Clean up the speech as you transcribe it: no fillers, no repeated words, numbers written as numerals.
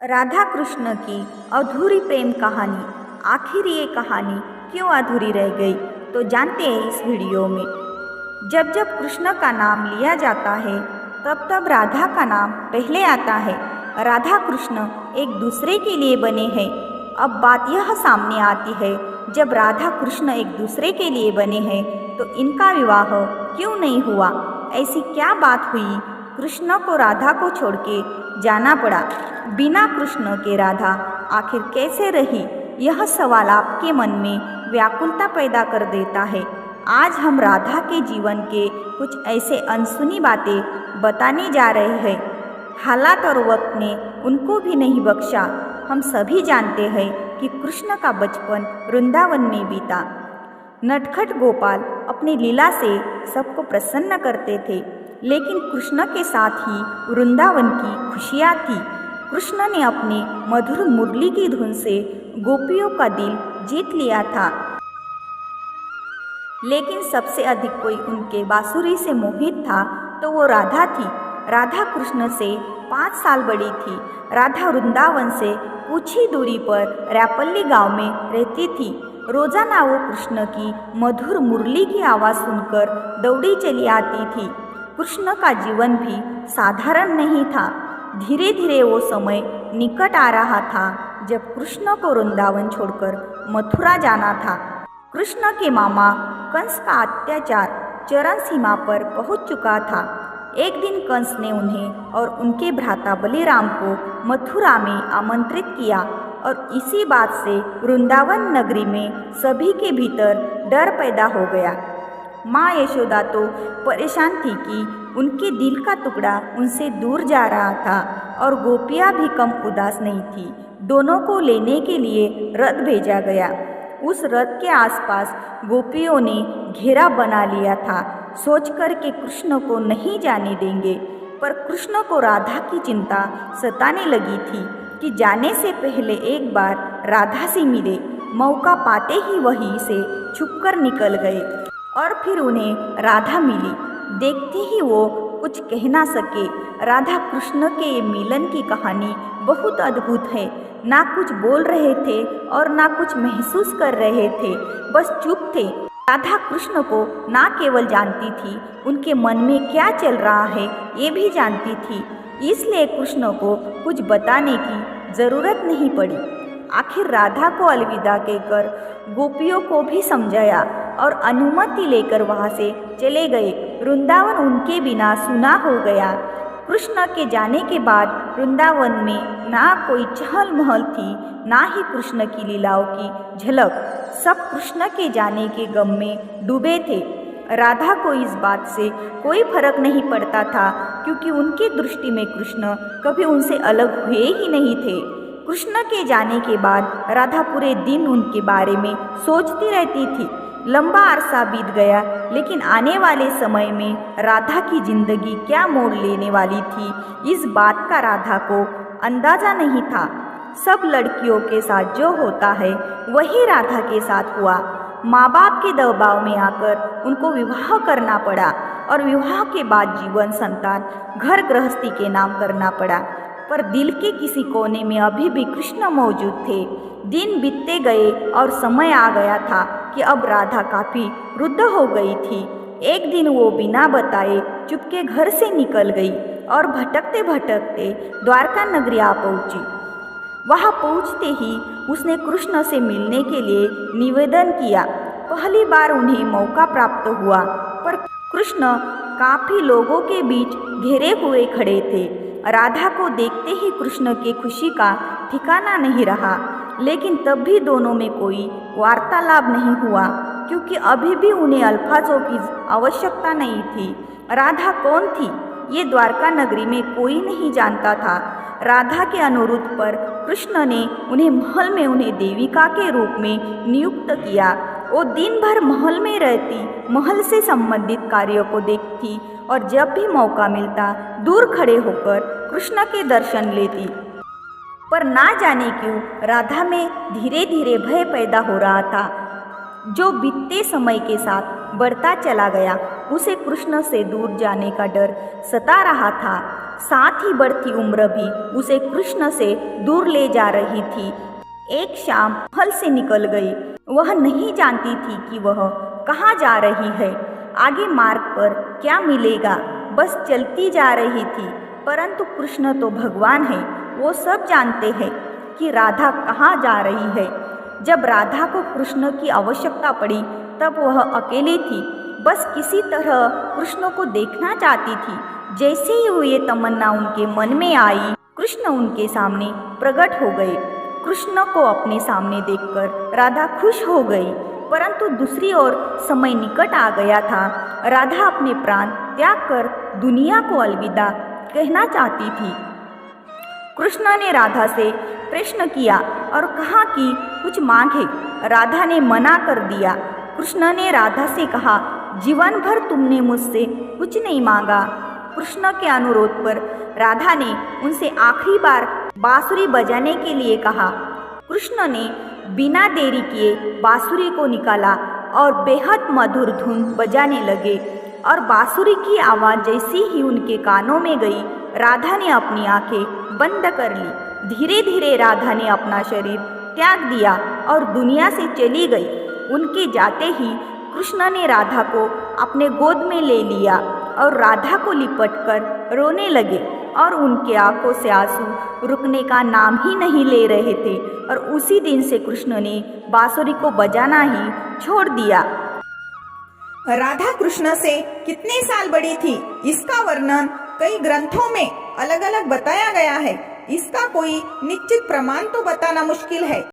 राधा कृष्ण की अधूरी प्रेम कहानी। आखिर ये कहानी क्यों अधूरी रह गई, तो जानते हैं इस वीडियो में। जब जब कृष्ण का नाम लिया जाता है तब तब राधा का नाम पहले आता है। राधा कृष्ण एक दूसरे के लिए बने हैं। अब बात यह सामने आती है, जब राधा कृष्ण एक दूसरे के लिए बने हैं तो इनका विवाह क्यों नहीं हुआ? ऐसी क्या बात हुई कृष्ण को राधा को छोड़ के जाना पड़ा? बिना कृष्ण के राधा आखिर कैसे रही? यह सवाल आपके मन में व्याकुलता पैदा कर देता है। आज हम राधा के जीवन के कुछ ऐसे अनसुनी बातें बताने जा रहे हैं। हालात और वक्त ने उनको भी नहीं बख्शा। हम सभी जानते हैं कि कृष्ण का बचपन वृंदावन में बीता। नटखट गोपाल अपनी लीला से सबको प्रसन्न करते थे, लेकिन कृष्ण के साथ ही वृंदावन की खुशियाँ थी। कृष्ण ने अपनी मधुर मुरली की धुन से गोपियों का दिल जीत लिया था, लेकिन सबसे अधिक कोई उनके बांसुरी से मोहित था तो वो राधा थी। राधा कृष्ण से 5 साल बड़ी थी। राधा वृंदावन से कुछ ही दूरी पर रैपल्ली गांव में रहती थी। रोजाना वो कृष्ण की मधुर मुरली की आवाज़ सुनकर दौड़ी चली आती थी। कृष्ण का जीवन भी साधारण नहीं था। धीरे धीरे वो समय निकट आ रहा था जब कृष्ण को वृंदावन छोड़कर मथुरा जाना था। कृष्ण के मामा कंस का अत्याचार चरम सीमा पर पहुंच चुका था। एक दिन कंस ने उन्हें और उनके भ्राता बलिराम को मथुरा में आमंत्रित किया और इसी बात से वृंदावन नगरी में सभी के भीतर डर पैदा हो गया। माँ यशोदा तो परेशान थी कि उनके दिल का टुकड़ा उनसे दूर जा रहा था, और गोपियाँ भी कम उदास नहीं थी। दोनों को लेने के लिए रथ भेजा गया। उस रथ के आसपास गोपियों ने घेरा बना लिया था, सोचकर कि कृष्ण को नहीं जाने देंगे। पर कृष्ण को राधा की चिंता सताने लगी थी कि जाने से पहले एक बार राधा से मिले। मौका पाते ही वहीं से छुपकर निकल गए और फिर उन्हें राधा मिली। देखते ही वो कुछ कह ना सके। राधा कृष्ण के मिलन की कहानी बहुत अद्भुत है। ना कुछ बोल रहे थे और ना कुछ महसूस कर रहे थे, बस चुप थे। राधा कृष्ण को ना केवल जानती थी, उनके मन में क्या चल रहा है ये भी जानती थी। इसलिए कृष्ण को कुछ बताने की जरूरत नहीं पड़ी। आखिर राधा को अलविदा कहकर गोपियों को भी समझाया और अनुमति लेकर वहाँ से चले गए। वृंदावन उनके बिना सूना हो गया। कृष्ण के जाने के बाद वृंदावन में ना कोई चहल महल थी, ना ही कृष्ण की लीलाओं की झलक। सब कृष्ण के जाने के गम में डूबे थे। राधा को इस बात से कोई फर्क नहीं पड़ता था, क्योंकि उनकी दृष्टि में कृष्ण कभी उनसे अलग हुए ही नहीं थे। कृष्ण के जाने के बाद राधा पूरे दिन उनके बारे में सोचती रहती थी। लंबा अरसा बीत गया, लेकिन आने वाले समय में राधा की जिंदगी क्या मोड़ लेने वाली थी, इस बात का राधा को अंदाजा नहीं था। सब लड़कियों के साथ जो होता है वही राधा के साथ हुआ। माँ बाप के दबाव में आकर उनको विवाह करना पड़ा, और विवाह के बाद जीवन, संतान, घर गृहस्थी के नाम करना पड़ा। पर दिल के किसी कोने में अभी भी कृष्ण मौजूद थे। दिन बीतते गए और समय आ गया था कि अब राधा काफ़ी वृद्ध हो गई थी। एक दिन वो बिना बताए चुपके घर से निकल गई और भटकते भटकते द्वारका नगरी आ पहुंची। वहां पहुंचते ही उसने कृष्ण से मिलने के लिए निवेदन किया। पहली बार उन्हें मौका प्राप्त हुआ, पर कृष्ण काफ़ी लोगों के बीच घेरे हुए खड़े थे। राधा को देखते ही कृष्ण की खुशी का ठिकाना नहीं रहा, लेकिन तब भी दोनों में कोई वार्तालाप नहीं हुआ, क्योंकि अभी भी उन्हें अल्फाजों की आवश्यकता नहीं थी। राधा कौन थी ये द्वारका नगरी में कोई नहीं जानता था। राधा के अनुरोध पर कृष्ण ने उन्हें देविका के रूप में नियुक्त किया। वो दिन भर महल में रहती, महल से संबंधित कार्यों को देखती और जब भी मौका मिलता दूर खड़े होकर कृष्ण के दर्शन लेती। पर ना जाने क्यों राधा में धीरे धीरे भय पैदा हो रहा था, जो बीतते समय के साथ बढ़ता चला गया। उसे कृष्ण से दूर जाने का डर सता रहा था। साथ ही बढ़ती उम्र भी उसे कृष्ण से दूर ले जा रही थी। एक शाम महल से निकल गई। वह नहीं जानती थी कि वह कहाँ जा रही है, आगे मार्ग पर क्या मिलेगा, बस चलती जा रही थी। परंतु कृष्ण तो भगवान है, वो सब जानते हैं कि राधा कहाँ जा रही है। जब राधा को कृष्ण की आवश्यकता पड़ी तब वह अकेली थी, बस किसी तरह कृष्ण को देखना चाहती थी। जैसे ही ये तमन्ना उनके मन में आई, कृष्ण उनके सामने प्रकट हो गए। कृष्ण को अपने सामने देखकर राधा खुश हो गई, परंतु दूसरी ओर समय निकट आ गया था। राधा अपने प्राण त्याग कर दुनिया को अलविदा कहना चाहती थी। कृष्ण ने राधा से प्रश्न किया और कहा कि कुछ मांगे। राधा ने मना कर दिया। कृष्ण ने राधा से कहा, जीवन भर तुमने मुझसे कुछ नहीं मांगा। कृष्ण के अनुरोध पर राधा ने उनसे आखिरी बार बांसुरी बजाने के लिए कहा। कृष्ण ने बिना देरी किए बांसुरी को निकाला और बेहद मधुर धुन बजाने लगे और बांसुरी की आवाज़ जैसी ही उनके कानों में गई, राधा ने अपनी आंखें बंद कर ली। धीरे धीरे राधा ने अपना शरीर त्याग दिया और दुनिया से चली गई। उनके जाते ही कृष्ण ने राधा को अपने गोद में ले लिया और राधा को लिपटकर रोने लगे और उनके आंखों से आंसू रुकने का नाम ही नहीं ले रहे थे। और उसी दिन से कृष्ण ने बांसुरी को बजाना ही छोड़ दिया। राधा कृष्ण से कितने साल बड़ी थी, इसका वर्णन कई ग्रंथों में अलग अलग बताया गया है। इसका कोई निश्चित प्रमाण तो बताना मुश्किल है।